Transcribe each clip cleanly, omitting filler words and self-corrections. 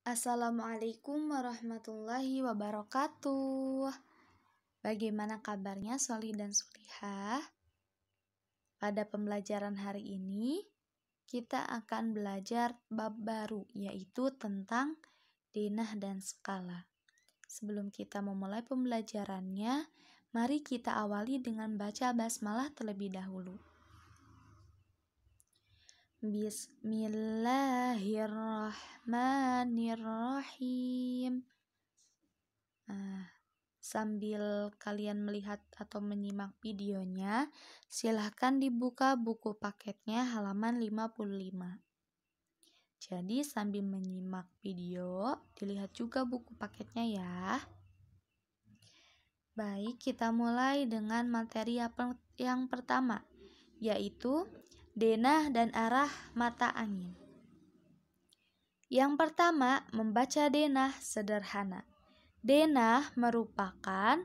Assalamualaikum warahmatullahi wabarakatuh. Bagaimana kabarnya Solih dan Solihah? Pada pembelajaran hari ini, kita akan belajar bab baru, yaitu tentang denah dan skala. Sebelum kita memulai pembelajarannya, mari kita awali dengan baca basmalah terlebih dahulu. Bismillahirrahmanirrahim. Sambil kalian melihat atau menyimak videonya, silahkan dibuka buku paketnya halaman 55. Jadi sambil menyimak video, dilihat juga buku paketnya ya. Baik, kita mulai dengan materi yang pertama, yaitu denah dan arah mata angin. Yang pertama, membaca denah sederhana. Denah merupakan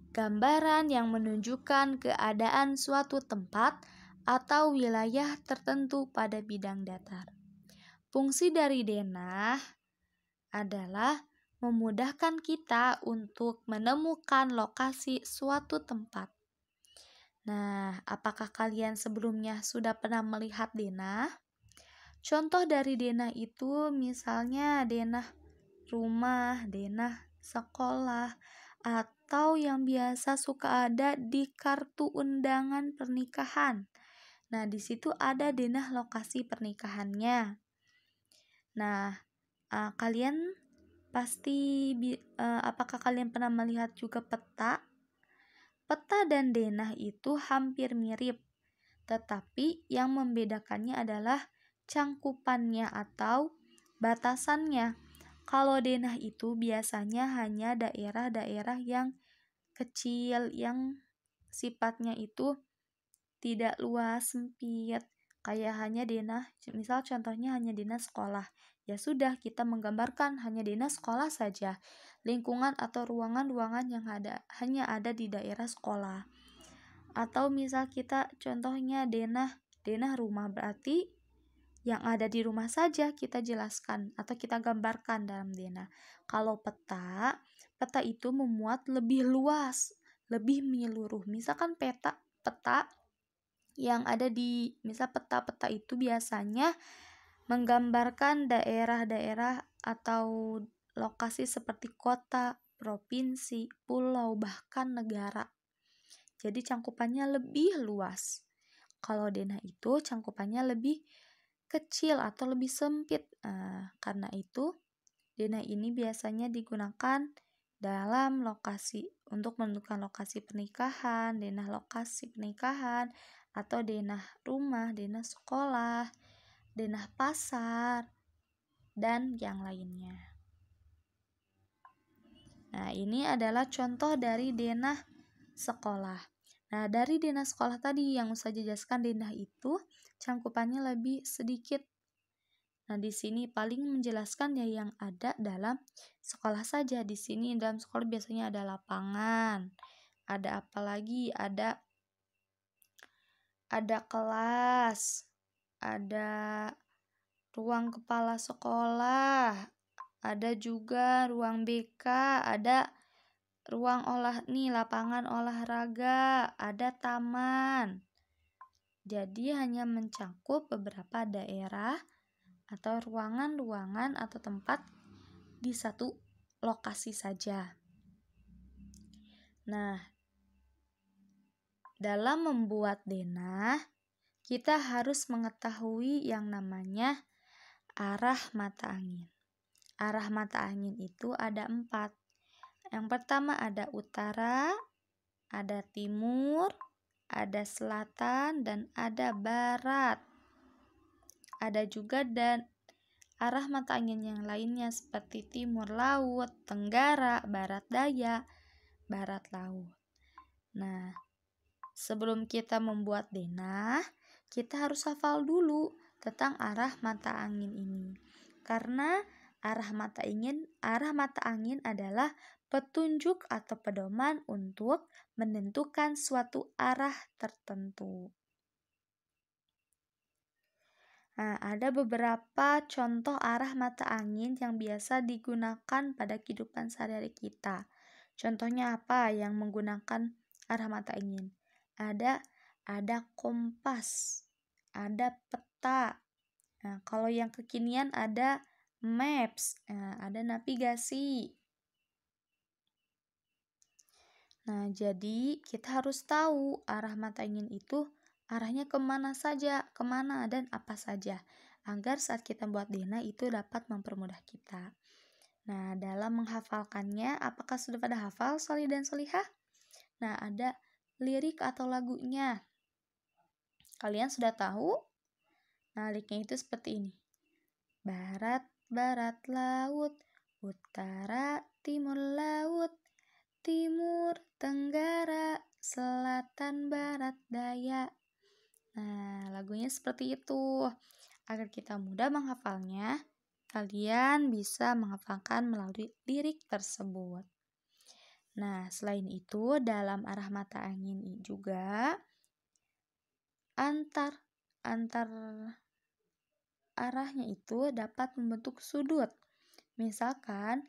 gambaran yang menunjukkan keadaan suatu tempat atau wilayah tertentu pada bidang datar. Fungsi dari denah adalah memudahkan kita untuk menemukan lokasi suatu tempat. Nah, apakah kalian sebelumnya sudah pernah melihat denah? Contoh dari denah itu misalnya denah rumah, denah sekolah, atau yang biasa suka ada di kartu undangan pernikahan. Nah, di situ ada denah lokasi pernikahannya. Nah, apakah kalian pernah melihat juga peta? Peta dan denah itu hampir mirip, tetapi yang membedakannya adalah cangkupannya atau batasannya. Kalau denah itu biasanya hanya daerah-daerah yang kecil, yang sifatnya itu tidak luas, sempit. Kayak hanya denah, misal contohnya hanya denah sekolah. Ya sudah, kita menggambarkan hanya denah sekolah saja. Lingkungan atau ruangan-ruangan yang hanya ada di daerah sekolah. Atau misal kita contohnya denah rumah, berarti yang ada di rumah saja kita jelaskan atau kita gambarkan dalam denah. Kalau peta itu memuat lebih luas, lebih menyeluruh. Misalkan peta yang ada di, misal peta itu biasanya menggambarkan daerah-daerah atau lokasi seperti kota, provinsi, pulau, bahkan negara. Jadi cangkupannya lebih luas. Kalau denah itu cangkupannya lebih kecil atau lebih sempit. Karena itu denah ini biasanya digunakan dalam lokasi untuk menentukan lokasi pernikahan, denah lokasi pernikahan, atau denah rumah, denah sekolah, denah pasar, dan yang lainnya. Nah, ini adalah contoh dari denah sekolah. Nah, dari denah sekolah tadi yang saya jelaskan, denah itu cangkupannya lebih sedikit. Nah, di sini paling menjelaskan ya yang ada dalam sekolah saja. Di sini dalam sekolah biasanya ada lapangan, ada apa lagi? Ada kelas, ada ruang kepala sekolah, ada juga ruang BK, ada ruang lapangan olahraga, ada taman. Jadi hanya mencakup beberapa daerah atau ruangan-ruangan atau tempat di satu lokasi saja. Nah, dalam membuat denah, kita harus mengetahui yang namanya arah mata angin. Arah mata angin itu ada 4. Yang pertama ada utara, ada timur, ada selatan, dan ada barat. Ada juga dan arah mata angin yang lainnya seperti timur laut, tenggara, barat daya, barat laut. Nah, sebelum kita membuat denah, kita harus hafal dulu tentang arah mata angin ini. Karena arah mata angin adalah petunjuk atau pedoman untuk menentukan suatu arah tertentu. Nah, ada beberapa contoh arah mata angin yang biasa digunakan pada kehidupan sehari-hari kita. Contohnya apa yang menggunakan arah mata angin? Ada kompas, ada peta. Nah, kalau yang kekinian ada maps, ada navigasi. Nah, jadi kita harus tahu arah mata angin itu arahnya kemana saja, kemana dan apa saja, agar saat kita buat denah itu dapat mempermudah kita. Nah, dalam menghafalkannya, apakah sudah pada hafal Solih dan Solihah? Nah, ada lirik atau lagunya. Kalian sudah tahu? Nah, liriknya itu seperti ini. Barat, barat laut, utara, timur laut, timur, tenggara, selatan, barat, daya. Nah, lagunya seperti itu. Agar kita mudah menghafalnya, kalian bisa menghafalkan melalui lirik tersebut. Nah, selain itu, dalam arah mata angin juga antar arahnya itu dapat membentuk sudut. Misalkan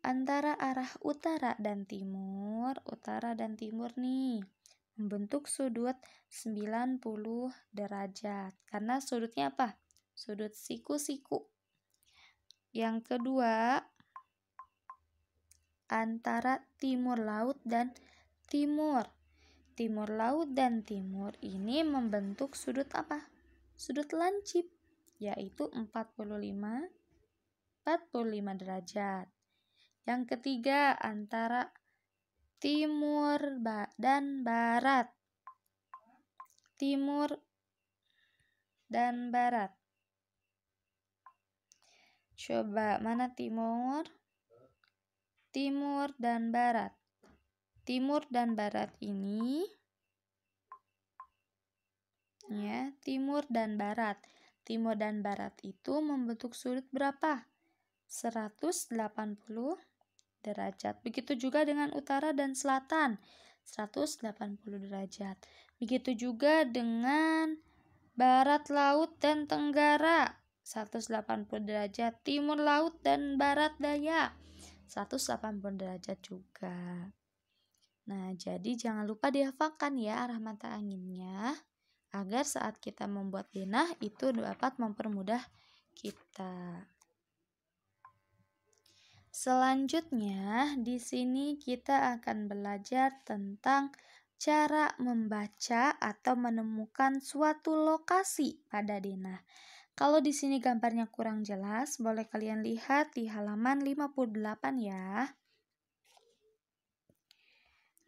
antara arah utara dan timur nih membentuk sudut 90 derajat. Karena sudutnya apa? Sudut siku-siku. Yang kedua, antara timur laut dan timur. Timur laut dan timur ini membentuk sudut apa? Sudut lancip, yaitu 45 derajat. Yang ketiga, antara timur dan barat. Timur dan barat. Coba, mana timur? Timur dan barat. Timur dan barat ini, ya, timur dan barat. Timur dan barat itu membentuk sudut berapa? 180 derajat. Begitu juga dengan utara dan selatan, 180 derajat. Begitu juga dengan barat laut dan tenggara, 180 derajat. Timur laut dan barat daya, 180 derajat juga. Nah, jadi jangan lupa dihafalkan ya arah mata anginnya, agar saat kita membuat denah itu dapat mempermudah kita. Selanjutnya, di sini kita akan belajar tentang cara membaca atau menemukan suatu lokasi pada denah. Kalau di sini gambarnya kurang jelas, boleh kalian lihat di halaman 58 ya.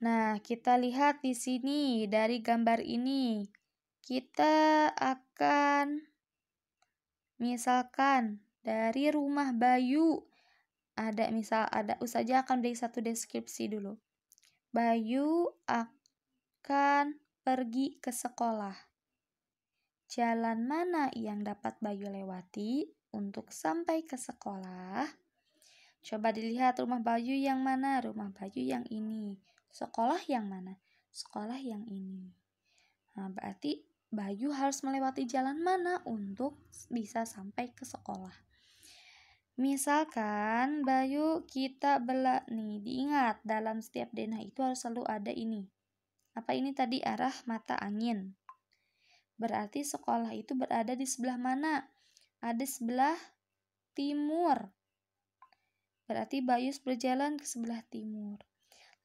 Nah, kita lihat di sini dari gambar ini. Kita akan misalkan dari rumah Bayu. Ada Ustazah akan beri satu deskripsi dulu. Bayu akan pergi ke sekolah. Jalan mana yang dapat Bayu lewati untuk sampai ke sekolah? Coba dilihat rumah Bayu yang mana? Rumah Bayu yang ini. Sekolah yang mana? Sekolah yang ini. Nah, berarti Bayu harus melewati jalan mana untuk bisa sampai ke sekolah? Misalkan Bayu kita belah nih, diingat dalam setiap denah itu harus selalu ada ini. Apa ini tadi? Arah mata angin. Berarti sekolah itu berada di sebelah mana? Ada sebelah timur. Berarti Bayu berjalan ke sebelah timur.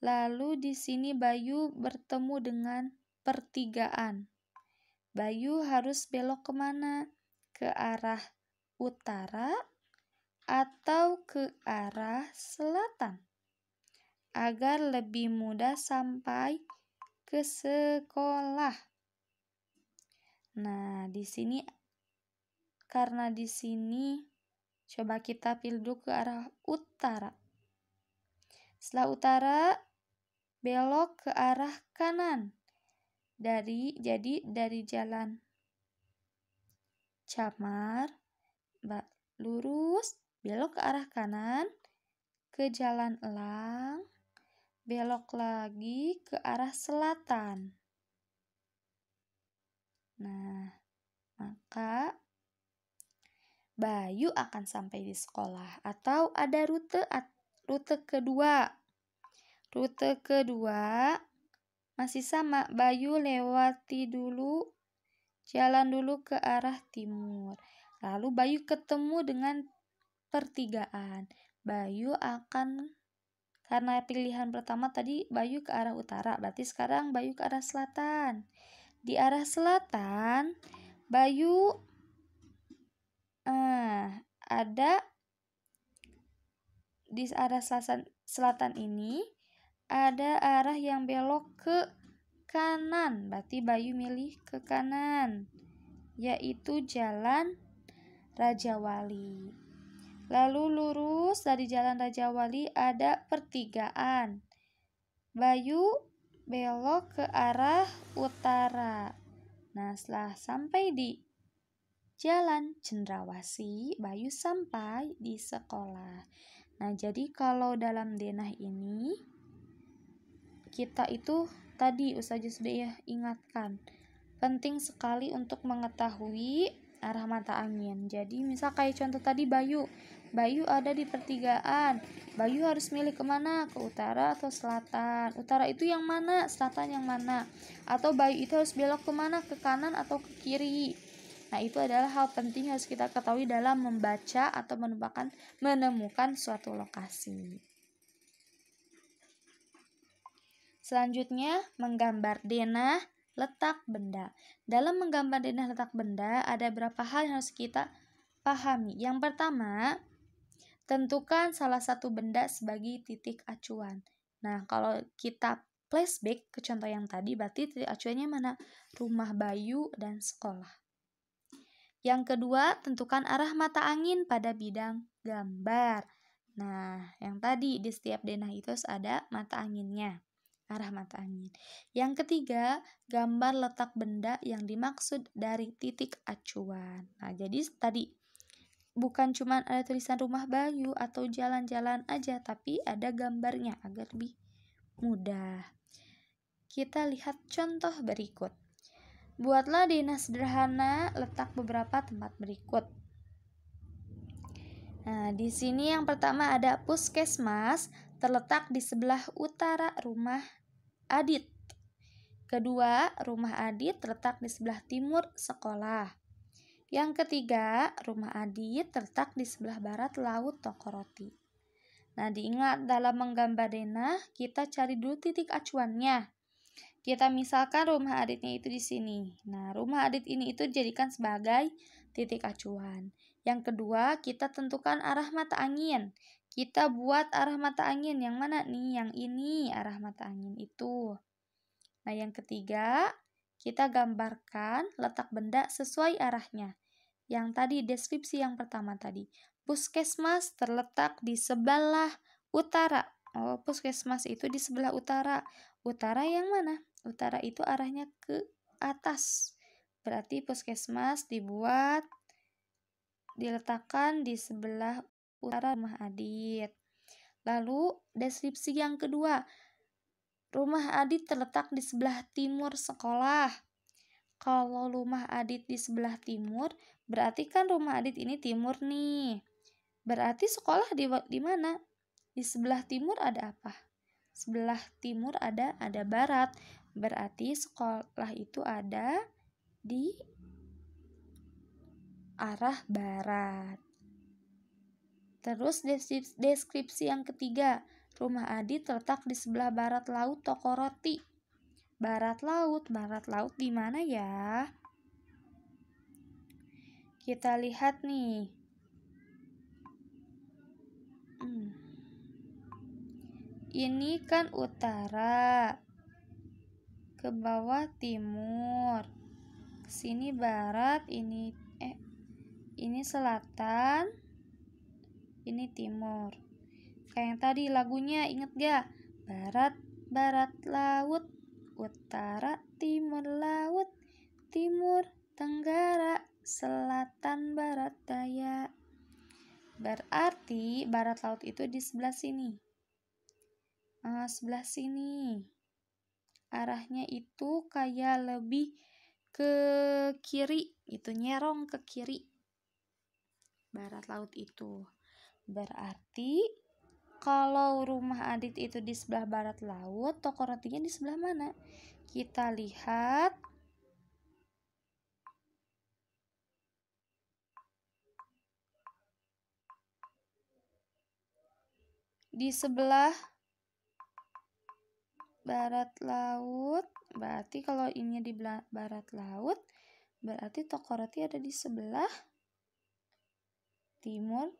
Lalu di sini Bayu bertemu dengan pertigaan. Bayu harus belok kemana? Ke arah utara atau ke arah selatan agar lebih mudah sampai ke sekolah. Nah, di sini karena di sini coba kita pilih dulu ke arah utara. Setelah utara belok ke arah kanan. Jadi dari jalan Camar lurus belok ke arah kanan, ke jalan Elang, belok lagi ke arah selatan. Nah, maka Bayu akan sampai di sekolah. Atau ada rute kedua. Rute kedua masih sama, Bayu jalan dulu ke arah timur. Lalu Bayu ketemu dengan pertigaan. Karena pilihan pertama tadi Bayu ke arah utara, berarti sekarang Bayu ke arah selatan. Di arah selatan, Bayu ada di arah selatan ini ada arah yang belok ke kanan, berarti Bayu milih ke kanan, yaitu jalan Raja Wali. Lalu lurus dari jalan Raja Wali ada pertigaan. Bayu belok ke arah utara. Nah, setelah sampai di Jalan Cendrawasih, Bayu sampai di sekolah. Nah, jadi kalau dalam denah ini kita itu tadi Ustazah sudah ya ingatkan, penting sekali untuk mengetahui arah mata angin. Jadi misal kayak contoh tadi Bayu ada di pertigaan. Bayu harus milih kemana? Ke utara atau selatan? Utara itu yang mana? Selatan yang mana? Atau Bayu itu harus belok kemana? Ke kanan atau ke kiri? Nah, itu adalah hal penting yang harus kita ketahui dalam membaca atau menemukan suatu lokasi. Selanjutnya, menggambar denah letak benda. Dalam menggambar denah letak benda, ada beberapa hal yang harus kita pahami. Yang pertama, tentukan salah satu benda sebagai titik acuan. Nah, kalau kita flashback ke contoh yang tadi, berarti titik acuannya mana? Rumah Bayu dan sekolah. Yang kedua, tentukan arah mata angin pada bidang gambar. Nah, yang tadi di setiap denah itu harus ada mata anginnya, arah mata angin. Yang ketiga, gambar letak benda yang dimaksud dari titik acuan. Nah, jadi tadi bukan cuma ada tulisan rumah Bayu atau jalan-jalan aja, tapi ada gambarnya agar lebih mudah. Kita lihat contoh berikut. Buatlah denah sederhana, letak beberapa tempat berikut. Nah, di sini yang pertama ada puskesmas, terletak di sebelah utara rumah Adit. Kedua, rumah Adit terletak di sebelah timur sekolah. Yang ketiga, rumah Adit terletak di sebelah barat laut toko roti. Nah, diingat dalam menggambar denah, kita cari dulu titik acuannya. Kita misalkan rumah Aditnya itu di sini. Nah, rumah Adit ini itu dijadikan sebagai titik acuan. Yang kedua, kita tentukan arah mata angin. Kita buat arah mata angin yang mana nih? Yang ini arah mata angin itu. Nah, yang ketiga, kita gambarkan letak benda sesuai arahnya. Yang tadi deskripsi yang pertama tadi. Puskesmas terletak di sebelah utara. Oh, puskesmas itu di sebelah utara. Utara yang mana? Utara itu arahnya ke atas. Berarti puskesmas diletakkan di sebelah utara rumah Adit. Lalu deskripsi yang kedua. Rumah Adit terletak di sebelah timur sekolah. Kalau rumah Adit di sebelah timur, berarti kan rumah Adit ini timur nih. Berarti sekolah di mana? Di sebelah timur ada apa? Sebelah timur ada barat. Berarti sekolah itu ada di arah barat. Terus deskripsi yang ketiga. Rumah Adit terletak di sebelah barat laut toko roti. Barat laut di mana ya? Kita lihat nih. Ini kan utara, ke bawah timur, ke sini barat, ini selatan, ini timur. Kayak yang tadi lagunya, inget gak? Barat laut, utara timur laut, timur tenggara, selatan barat daya. Berarti barat laut itu di sebelah sini. Sebelah sini. Arahnya itu kayak lebih ke kiri, itu nyerong ke kiri. barat laut itu. Berarti kalau rumah Adit itu di sebelah barat laut, toko rotinya di sebelah mana? Kita lihat di sebelah barat laut. Berarti kalau ini di barat laut, berarti toko roti ada di sebelah timur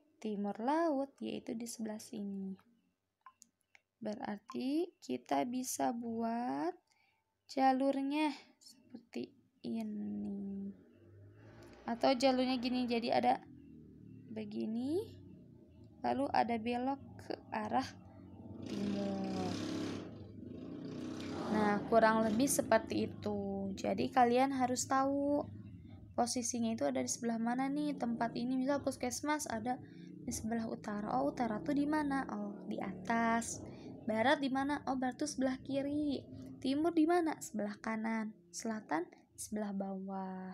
laut, yaitu di sebelah sini. Berarti kita bisa buat jalurnya seperti ini. Atau jalurnya gini, jadi ada begini, lalu ada belok ke arah timur. Nah, kurang lebih seperti itu. Jadi kalian harus tahu posisinya itu ada di sebelah mana nih tempat ini. Misal puskesmas ada di sebelah utara. Oh, utara tuh di mana? Oh, di atas. Barat di mana? Oh, barat tuh sebelah kiri. Timur di mana? Sebelah kanan. Selatan sebelah bawah.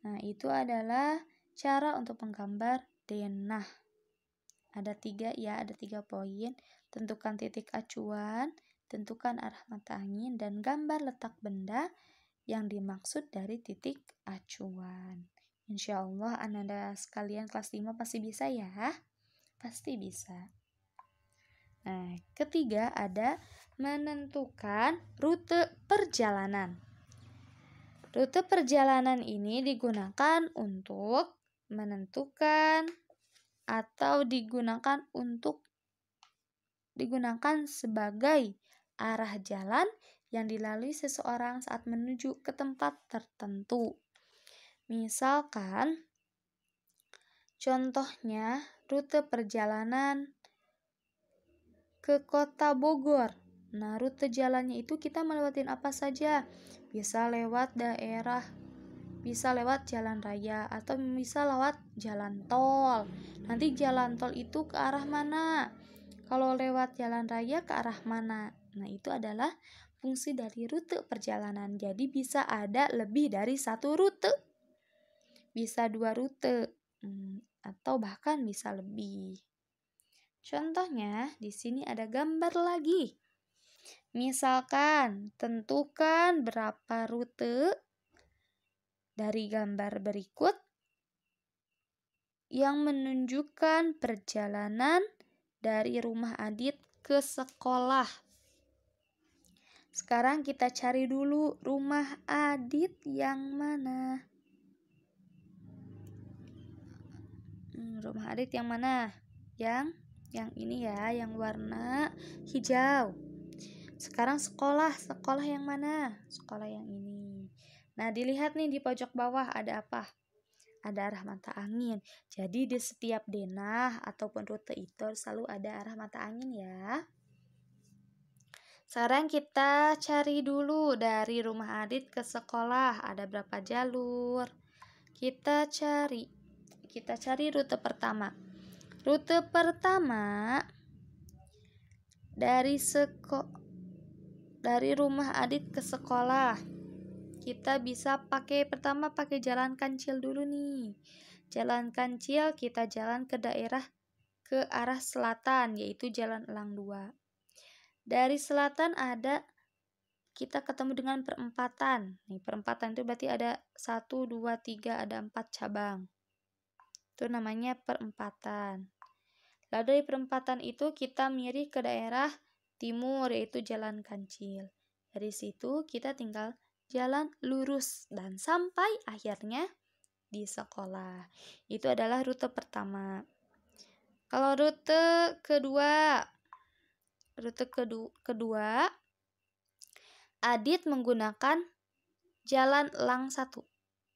Nah, itu adalah cara untuk menggambar denah. Ada 3 poin. Tentukan titik acuan, tentukan arah mata angin, dan gambar letak benda yang dimaksud dari titik acuan. Insya Allah Anda sekalian kelas 5 pasti bisa ya. Pasti bisa. Nah, ketiga ada menentukan rute perjalanan. Rute perjalanan ini digunakan untuk menentukan atau digunakan sebagai arah jalan yang dilalui seseorang saat menuju ke tempat tertentu. Misalkan, contohnya rute perjalanan ke kota Bogor. Nah, rute jalannya itu kita melewatin apa saja? Bisa lewat daerah, bisa lewat jalan raya, atau bisa lewat jalan tol. Nanti jalan tol itu ke arah mana? Kalau lewat jalan raya ke arah mana? Nah, itu adalah fungsi dari rute perjalanan. Jadi bisa ada lebih dari 1 rute. Bisa 2 rute. Atau bahkan bisa lebih. Contohnya, di sini ada gambar lagi. Misalkan, tentukan berapa rute dari gambar berikut yang menunjukkan perjalanan dari rumah Adit ke sekolah. Sekarang kita cari dulu rumah Adit yang mana. Rumah Adit yang mana? Yang ini ya, yang warna hijau. Sekarang sekolah yang mana? Sekolah yang ini. Nah, dilihat nih di pojok bawah ada apa? Ada arah mata angin. Jadi di setiap denah ataupun rute itu selalu ada arah mata angin ya. Sekarang kita cari dulu dari rumah Adit ke sekolah ada berapa jalur. Kita cari rute pertama. Rute pertama dari rumah Adit ke sekolah. Kita bisa pakai jalan kancil dulu nih. Jalan kancil kita jalan ke arah selatan, yaitu Jalan Elang 2. Dari selatan kita ketemu dengan perempatan. Nih, perempatan itu berarti ada 1, 2, 3, ada 4 cabang. Itu namanya perempatan. Lalu dari perempatan itu kita miring ke daerah timur, yaitu Jalan Kancil. Dari situ kita tinggal jalan lurus dan sampai akhirnya di sekolah. Itu adalah rute pertama. Kalau rute kedua Adit menggunakan Jalan Elang 1.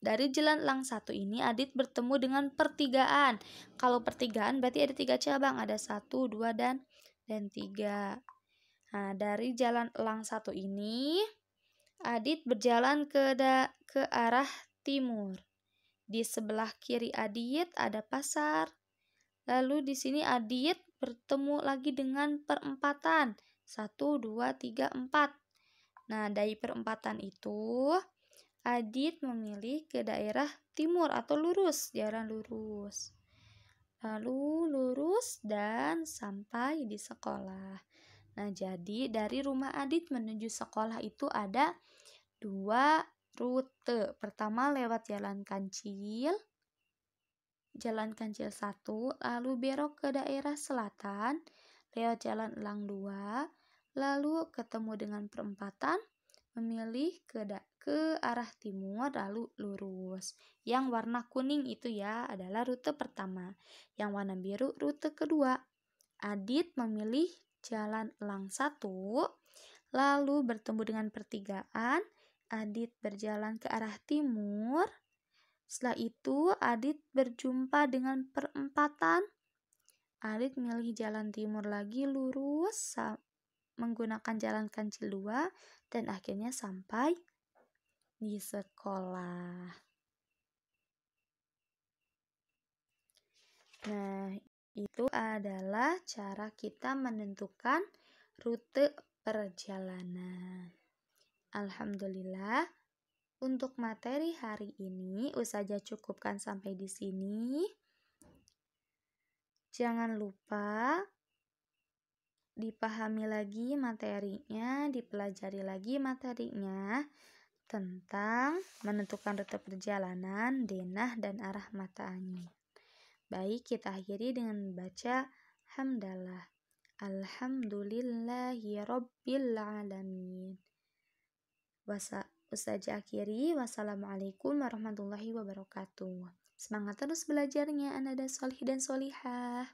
Dari Jalan Elang 1 ini Adit bertemu dengan pertigaan. Kalau pertigaan berarti ada 3 cabang, ada 1, 2, dan 3. Nah, dari Jalan Elang 1 ini Adit berjalan ke arah timur. Di sebelah kiri Adit ada pasar. Lalu di sini Adit bertemu lagi dengan perempatan. 1, 2, 3, 4. Nah, dari perempatan itu Adit memilih ke daerah timur atau lurus, jalan lurus. Lalu lurus dan sampai di sekolah. Nah, jadi dari rumah Adit menuju sekolah itu ada 2 rute. Pertama lewat Jalan Kancil 1, lalu belok ke daerah selatan lewat Jalan Elang 2, lalu ketemu dengan perempatan, memilih ke arah timur lalu lurus. Yang warna kuning itu ya adalah rute pertama. Yang warna biru rute kedua. Adit memilih Jalan Elang 1, lalu bertemu dengan pertigaan. Adit berjalan ke arah timur. Setelah itu Adit berjumpa dengan perempatan. Adit milih jalan timur lagi lurus menggunakan Jalan Kancil 2 dan akhirnya sampai di sekolah. Nah, itu adalah cara kita menentukan rute perjalanan. Alhamdulillah, untuk materi hari ini Ustazah cukupkan sampai di sini. Jangan lupa dipahami lagi materinya, dipelajari lagi materinya tentang menentukan rute perjalanan, denah, dan arah mata angin. Baik, kita akhiri dengan membaca hamdalah. Alhamdulillahi Rabbil Alamin. Ustazah akhiri, wassalamualaikum warahmatullahi wabarakatuh. Semangat terus belajarnya anak dan solih dan solihah.